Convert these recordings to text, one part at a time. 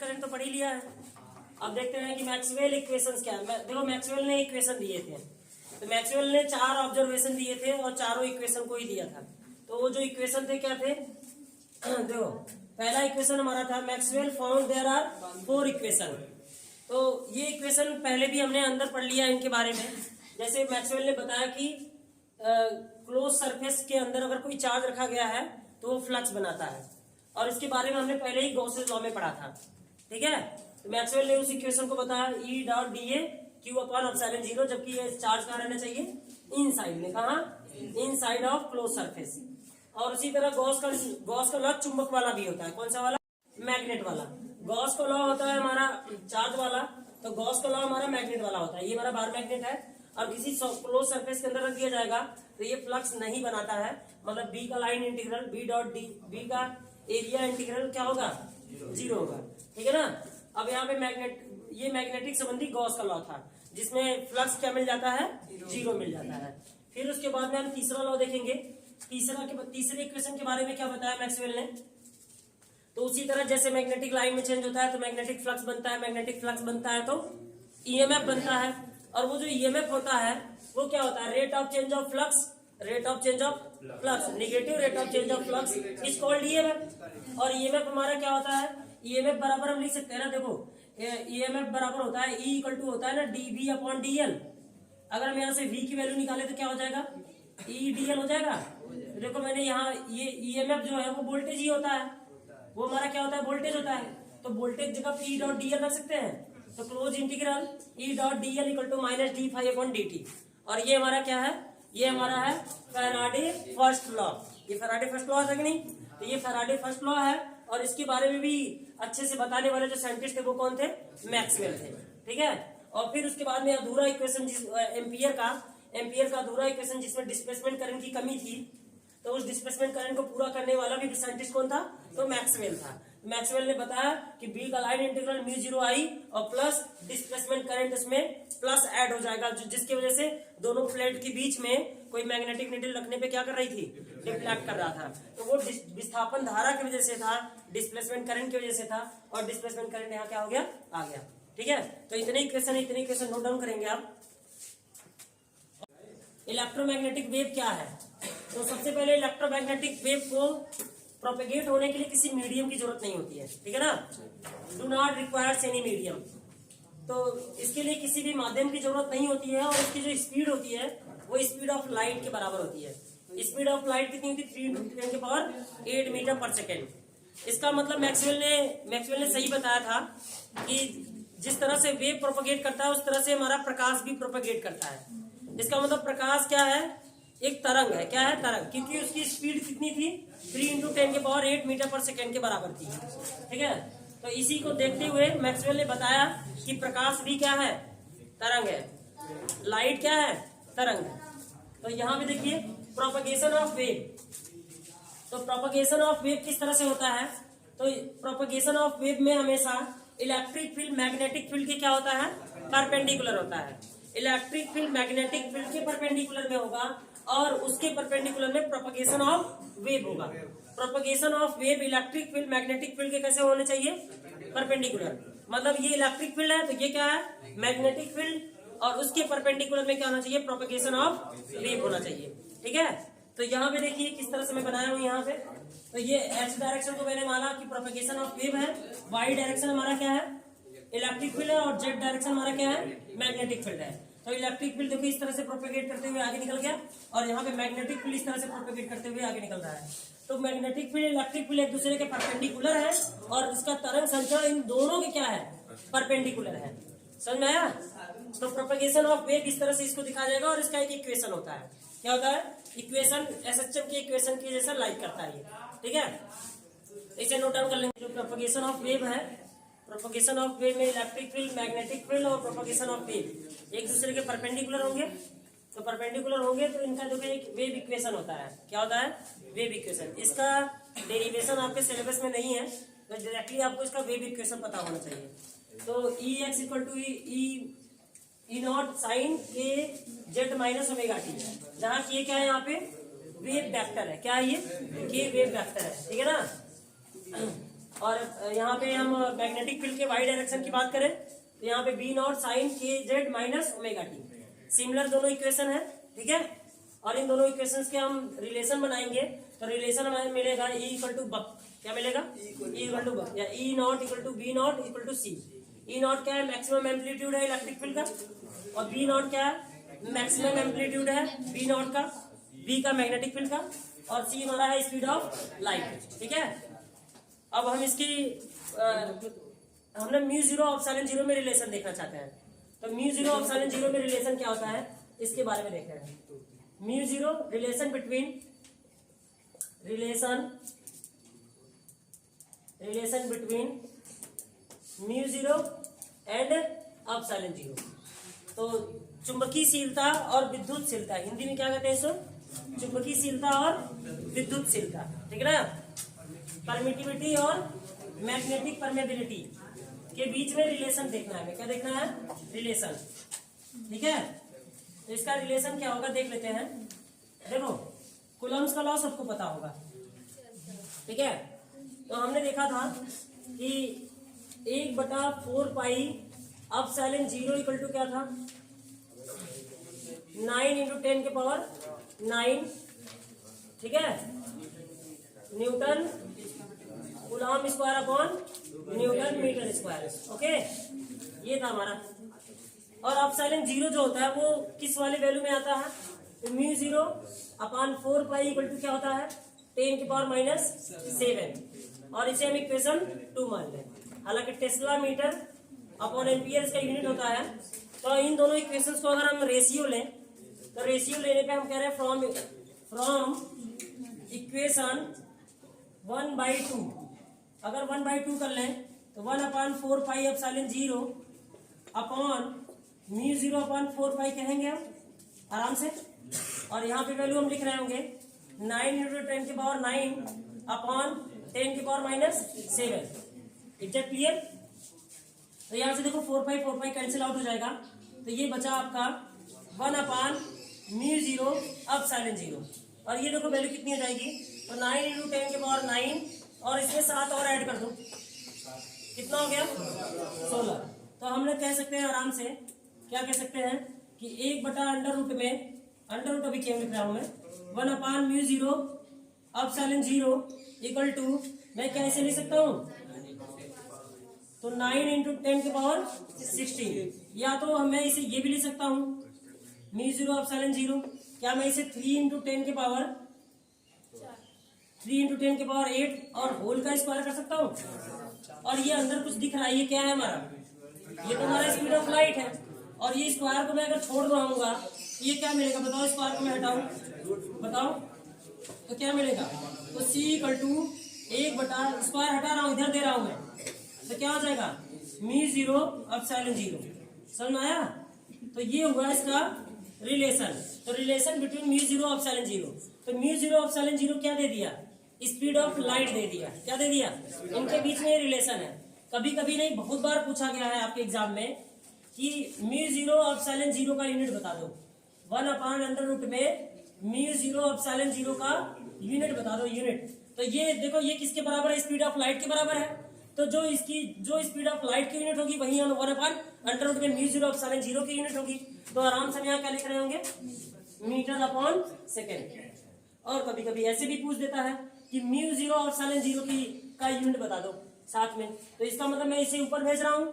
Current तो पढ़ ही लिया है। अब देखते हैं कि मैक्सवेल इक्वेशंस क्या है। देखो मैक्सवेल ने इक्वेशन दिए थे, तो मैक्सवेल ने 4 ऑब्जर्वेशन दिए थे और चारों इक्वेशन को ही दिया था। तो वो जो इक्वेशन थे क्या थे, देखो पहला इक्वेशन हमारा था Maxwell found there are 4 equation. तो ये इक्वेशन पहले भी हमने अंदर पढ़ लिया इनके बारे में। जैसे मैक्सवेल ने बताया कि क्लोज सरफेस के अंदर अगर कोई चार्ज रखा गया है तो वो फ्लक्स बनाता है, और इसके बारे में हमने पहले ही गॉसेस लॉ में पढ़ा था। ठीक है, तो मैक्सवेल ने उस इक्वेशन को बताया E dot D A Q upon epsilon 0, जबकि ये चार्ज कहाँ रहना चाहिए, इनसाइड में। कहा, इनसाइड ऑफ क्लोज सरफेस। और उसी तरह गॉस का लॉ चुंबक वाला भी होता है। कौन सा वाला, मैग्नेट वाला। गॉस का लॉ होता है हमारा चार्ज वाला, तो गॉस का लॉ हमारा मैग्नेट वाला होता है। ये हमारा बार मैग्नेट है, और किसी क्लोज सरफेस के अंदर रख दिया जाएगा तो ये फ्लक्स नहीं बनाता है। मतलब बी का line integral B dot D, B का एरिया इंटीग्रल क्या होगा, 0 होगा। ठीक है ना। अब यहाँ पे ये मैग्नेटिक संबंधी गॉस का लॉ था, जिसमें फ्लक्स क्या मिल जाता है, 0 मिल जाता है। फिर उसके बाद में हम तीसरा लॉ देखेंगे। तीसरे इक्वेशन के बारे में क्या बताया मैक्सवेल ने, तो उसी तरह जैसे मैग्नेटिक लाइन में चेंज होता है तो मैग्नेटिक फ्लक्स बनता है, मैग्नेटिक फ्लक्स बनता है तो ईएमएफ बनता है। और वो जो ईएमएफ होता है वो क्या होता है, rate of change of flux, rate of change of flux, negative rate of change of flux is called EMF. और ईएमएफ हमारा क्या होता है, ईएमएफ बराबर हम लिख सकते हैं ना, देखो ईएमएफ बराबर होता है ई इक्वल टू होता है ना D V upon D L. अगर हम यहाँ से वी की वैल्यू निकाले तो क्या हो जाएगा, ई डी एल हो जाएगा। तो देखो मैंने यहाँ ये ईएमएफ जो है वो वोल्टेज ही होता है, वो हमारा क्या होता है, वोल्टेज होता है। तो वोल्टेज जगह ई डॉट डी एल रख सकते हैं, तो close integral E dot D L equal to minus D phi upon D T. और ये हमारा क्या है, ये हमारा है फैराडे फर्स्ट लॉ। ये फैराडे फर्स्ट लॉ था कि नहीं, तो ये फैराडे फर्स्ट लॉ है। और इसके बारे में भी अच्छे से बताने वाले जो साइंटिस्ट थे वो कौन थे, मैक्सवेल थे। ठीक है। और फिर उसके बाद में अधूरा इक्वेशन एम्पियर का अधूरा इक्वेशन जिसमें डिस्प्लेसमेंट करंट की कमी थी, तो उस डिस्प्लेसमेंट करंट को पूरा करने वाला भी साइंटिस्ट कौन था, तो मैक्सवेल था। मैक्सवेल ने बताया कि बी का लाइन इंटीग्रल म्यू 0 आई और प्लस डिस्प्लेसमेंट करंट इसमें प्लस ऐड हो जाएगा, जिसकी वजह से दोनों प्लेट के बीच में कोई मैग्नेटिक नीडल रखने पे क्या कर रही थी, डिफ्लेक्ट कर रहा था। तो वो विस्थापन धारा की वजह से था, डिस्प्लेसमेंट करंट की वजह से था, और डिस्प्लेसमेंट करंट यहाँ क्या हो गया, आ गया। ठीक है, तो इतने इक्वेशन नोट डाउन करेंगे आप। इलेक्ट्रोमैग्नेटिक वेव क्या है, तो सबसे पहले इलेक्ट्रोमैग्नेटिक वेव को प्रोपेगेट होने के लिए किसी मीडियम की जरूरत नहीं होती है। ठीक है ना, do not requires any medium. तो इसके लिए किसी भी माध्यम की जरूरत नहीं होती है, और इसकी जो स्पीड होती है वो स्पीड ऑफ लाइट के बराबर होती है। स्पीड ऑफ लाइट कितनी होती है, 3×10⁸ मीटर पर सेकेंड। इसका मतलब मैक्सवेल ने सही बताया था कि जिस तरह से वेव प्रोपेगेट करता है उस तरह से हमारा प्रकाश भी प्रोपेगेट करता है। इसका मतलब प्रकाश क्या है, एक तरंग है। क्या है, तरंग, क्योंकि उसकी स्पीड कितनी थी, 3×10⁸ मीटर पर सेकेंड के बराबर थी। ठीक है, तो इसी को देखते हुए मैक्सवेल ने बताया कि प्रकाश भी क्या है, तरंग है, लाइट क्या है, तरंग है। तो यहाँ पे देखिए प्रोपगेशन ऑफ वेव। तो प्रोपगेशन ऑफ वेव किस तरह से होता है, तो प्रोपगेशन ऑफ वेव में हमेशा इलेक्ट्रिक फील्ड मैग्नेटिक फील्ड के क्या होता है, परपेंडिकुलर होता है। इलेक्ट्रिक फील्ड मैग्नेटिक फील्ड के परपेंडिकुलर में होगा, और उसके परपेंडिकुलर में प्रोपगेशन ऑफ वेव होगा। Propagation of wave electric field magnetic field के कैसे होने चाहिए, परपेंडिकुलर। मतलब ये इलेक्ट्रिक फील्ड है तो ये क्या है, मैग्नेटिक फील्ड, और उसके परपेंडिकुलर में क्या होना चाहिए, प्रोपगेशन ऑफ वेव होना चाहिए। ठीक है, तो यहाँ पे देखिए किस तरह से मैं बनाया हूँ। यहाँ पे तो ये एक्स डायरेक्शन को मैंने माना कि प्रोपगेशन ऑफ वेव है, वाई डायरेक्शन हमारा क्या है, इलेक्ट्रिक फील्ड है, और जेड डायरेक्शन हमारा क्या है, मैग्नेटिक फील्ड है। तो इलेक्ट्रिक फील्ड देखो इस तरह से प्रोपेगेट करते हुए आगे निकल गया, और यहाँ पे मैग्नेटिक फील्ड इस तरह से प्रोपेगेट करते हुए आगे निकल रहा है। तो मैग्नेटिक फील्ड इलेक्ट्रिक फील्ड एक दूसरे के परपेंडिकुलर है, और इसका तरंग संचरण इन दोनों के क्या है, परपेंडिकुलर है। समझ में आया। तो प्रोपेगेशन ऑफ वेव इस तरह से इसको दिखाया जाएगा, और इसका एक इक्वेशन होता है। क्या होता है, इक्वेशन एसएचएम की इक्वेशन के जैसा लाइक करता है ये। ठीक है, इसे नोट डाउन कर लेंगे। जो प्रोपेगेशन ऑफ वेव है, प्रोपगेशन ऑफ वेव में इलेक्ट्रिक फील्ड, मैग्नेटिक फील्ड और प्रोपगेशन ऑफ वेव एक दूसरे के परपेंडिकुलर होंगे। तो परपेंडिकुलर होंगे तो इनका जो एक वेव इक्वेशन होता है। क्या होता है, वेव इक्वेशन। इसका डेरिवेशन आपके सिलेबस में नहीं है, तो डायरेक्टली आपको इसका वेव इक्वेशन पता होना चाहिए। तो E x equal to E naught sine k z minus omega t, जहाँ के क्या है, यहाँ पे वेव वेक्टर है। क्या है ये, के वेव वेक्टर है। ठीक है ना। और यहाँ पे हम मैग्नेटिक फील्ड के वाई डायरेक्शन की बात करें तो यहाँ पे B not sine k z minus omega T. Similar दोनों इक्वेशन है, ठीक है। और इन दोनों इक्वेशंस के हम रिलेशन बनाएंगे तो रिलेशन हमें मिलेगा E इक्वल टू बक, क्या मिलेगा E इक्वल टू बक, या E naught equal to B naught equal to C. E naught क्या है, मैक्सिमम एम्पलीट्यूड है इलेक्ट्रिक फील्ड का, और बी नॉट क्या है, मैक्सिमम एम्पलीट्यूड है बी नॉट का, बी का मैग्नेटिक फील्ड का, और सी हमारा है स्पीड ऑफ लाइट, ठीक है। अब हम इसकी हमने म्यू जीरो एप्सिलॉन जीरो में रिलेशन देखना चाहते हैं, तो म्यू जीरो एप्सिलॉन जीरो में रिलेशन क्या होता है इसके बारे में देख रहे हैं। Mu zero relation between mu zero and epsilon zero. तो चुंबकीयशीलता और विद्युतशीलता, हिंदी में क्या कहते हैं इसको, चुंबकीयशीलता और विद्युतशीलता, ठीक है ना। परमिटिविटी और मैग्नेटिक परमेबिलिटी के बीच में रिलेशन देखना है, क्या देखना है, रिलेशन, ठीक है। तो इसका रिलेशन क्या होगा देख लेते हैं। देखो कूलम्स का लॉ सबको पता होगा, ठीक है। तो हमने देखा था कि 1/4 pi epsilon zero equal to क्या था, 9 × 10 के पावर 9, ठीक है, newton coulomb square upon newton metre square, okay, ये था हमारा। और एप्सिलॉन जीरो जो होता है वो किस वाली वैल्यू में आता है, तो mu zero upon 4 pi equal to क्या होता है, 10 की पावर -7, और इसे हम इक्वेशन 2 मान लें। हालांकि टेस्ला मीटर अपॉन एम्पियर का यूनिट होता है। तो इन दोनों इक्वेशंस को अगर हम रेशियो लें तो रेशियो लेने पे हम कह रहे हैं फ्रॉम इक्वेशन 1/2, अगर 1/2 कर लें तो 1/4 pi epsilon zero upon mu zero upon 4 पाई कहेंगे हम आराम से। और यहाँ पे वैल्यू हम लिख रहे होंगे 9 × 10 की पावर 9 अपॉन 10 की पावर -7, इट क्लियर। तो यहाँ से देखो 4 पाई कैंसिल आउट हो जाएगा, तो ये बचा आपका 1/म्यू जीरो एप्सिलॉन जीरो, और ये देखो वैल्यू कितनी हो जाएगी, तो 9 × 10 की पावर 9 और इसमें 7 और ऐड कर दो, कितना हो गया 16। तो हमने कह सकते हैं आराम से, क्या कह सकते हैं कि 1/√, में अंडर रूट अभी क्या लिख रहा हूं मैं, 1/म्यू zero epsilon zero equal to, मैं कैसे लिख सकता हूं, तो 9 × 10 की पावर 16, या तो मैं इसे ये भी लिख सकता हूं म्यू जीरो एप्सिलॉन जीरो, क्या मैं इसे 3 × 10 की पावर 8 और होल का स्क्वायर कर सकता हूं। और ये अंदर कुछ दिख रहा है, ये क्या है हमारा, ये तो हमारा स्पीड ऑफ लाइट है, और ये स्क्वायर को मैं अगर छोड़ दूंगा तो ये क्या मिलेगा बताओ, स्क्वायर को मैं हटाऊं, बताओ तो क्या मिलेगा, तो C इक्वल टू 1 स्क्वायर हटा रहा हूं, इधर दे रहा हूं मैं, तो क्या हो जाएगा म्यू जीरो एप्सिलॉन जीरो, समझ में आया। तो ये हुआ इसका रिलेशन, तो relation between mu zero epsilon zero. तो म्यू जीरो एप्सिलॉन जीरो क्या दे दिया, स्पीड ऑफ लाइट दे दिया, क्या दे दिया, इनके बीच में रिलेशन है। कभी कभी नहीं, बहुत बार पूछा गया है आपके एग्जाम में कि म्यू जीरो एप्सिलॉन जीरो का यूनिट बता दो, 1/√, में म्यू जीरो एप्सिलॉन जीरो का यूनिट बता दो, यूनिट। तो ये देखो ये किसके बराबर है, स्पीड ऑफ लाइट के बराबर है। तो जो स्पीड ऑफ लाइट की यूनिट होगी वही 1/√, में म्यू जीरो एप्सिलॉन जीरो की यूनिट होगी। तो आराम से यहाँ क्या लिख रहे होंगे, मीटर अपॉन सेकेंड। और कभी कभी ऐसे भी पूछ देता है कि म्यू जीरो एप्सिलॉन जीरो का यूनिट बता दो साथ में, तो इसका मतलब मैं इसे ऊपर भेज रहा हूँ,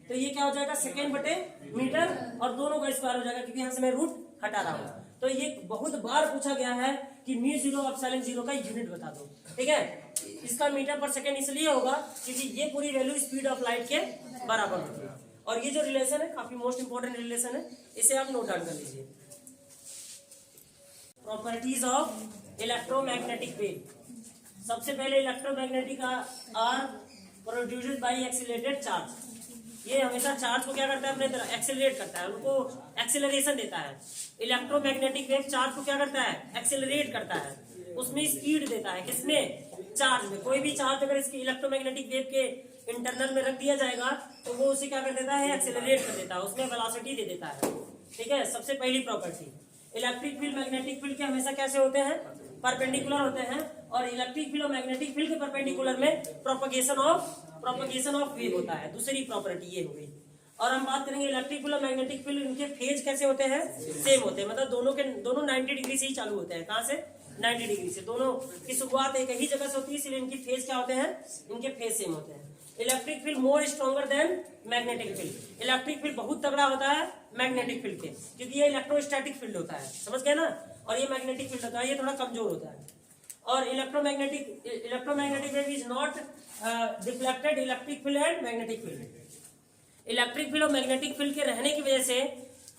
तो ये क्या हो जाएगा सेकेंड/मीटर, और दोनों का स्क्वायर हो जाएगा क्योंकि यहाँ से मैं रूट हटा रहा हूँ। तो ये बहुत बार पूछा गया है कि म्यू जीरो एप्सिलॉन जीरो का यूनिट बता दो, ठीक है। इसका मीटर पर सेकेंड इसलिए होगा क्योंकि ये पूरी वैल्यू स्पीड ऑफ लाइट के बराबर होगी। और ये जो रिलेशन है काफी मोस्ट इंपोर्टेंट रिलेशन है, इसे आप नोट डाउन कर लीजिए। Properties of electromagnetic wave. सबसे पहले electromagnetic are produced by accelerated charge. ये हमेशा चार्ज को क्या करता है, अपने तरफ एक्सेलरेट करता है, उनको एक्सेलरेशन देता है। इलेक्ट्रोमैग्नेटिक वेव चार्ज को क्या करता है, एक्सेलरेट करता है, उसमें स्पीड देता है, किसमें, चार्ज में। कोई भी चार्ज अगर इसकी इलेक्ट्रोमैग्नेटिक वेव के इंटरनल में रख दिया जाएगा तो वो उसे क्या कर देता है, एक्सेलरेट कर देता है, उसमें वेलोसिटी दे देता है, ठीक है। सबसे पहली property, electric field magnetic field के हमेशा कैसे होते हैं, परपेंडिकुलर होते हैं, और इलेक्ट्रिक फील्ड और मैग्नेटिक फील्ड के परपेंडिकुलर में प्रोपगेशन ऑफ वेव होता है। दूसरी प्रॉपर्टी ये हो गई। और हम बात करेंगे इलेक्ट्रिक फील्ड और मैग्नेटिक फील्ड, इनके फेज कैसे होते हैं? सेम होते हैं, मतलब दोनों 90 डिग्री से ही चालू होते हैं। कहां से? 90 डिग्री से। दोनों की शुरुआत एक ही जगह से होती है, इसलिए इनकी फेज क्या होते हैं? इनके फेज सेम होते हैं। Electric field more stronger than magnetic field. Electric field बहुत तगड़ा होता है मैग्नेटिक फील्ड के, क्योंकि ये इलेक्ट्रोस्टैटिक फील्ड होता है, समझ गए ना। और ये मैग्नेटिक फील्ड होता है, ये थोड़ा कमजोर होता है। और electromagnetic wave is not deflected electric field and magnetic field. Electric field और मैग्नेटिक फील्ड के रहने की वजह से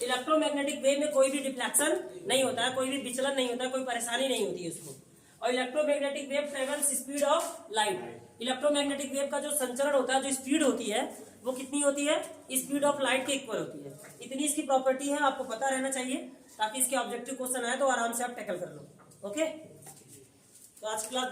इलेक्ट्रोमैग्नेटिक वेव में कोई भी डिफ्लेक्शन नहीं होता है, कोई भी विचलन नहीं होता है, कोई परेशानी नहीं होती है उसको। और electromagnetic wave travels speed of light. Electromagnetic wave का जो संचरण होता है, जो स्पीड होती है, वो कितनी होती है? स्पीड ऑफ लाइट के इक्वल होती है। इतनी इसकी प्रॉपर्टी है, आपको पता रहना चाहिए, ताकि इसके ऑब्जेक्टिव क्वेश्चन आए तो आराम से आप टैकल कर लो। ओके, तो आज क्लास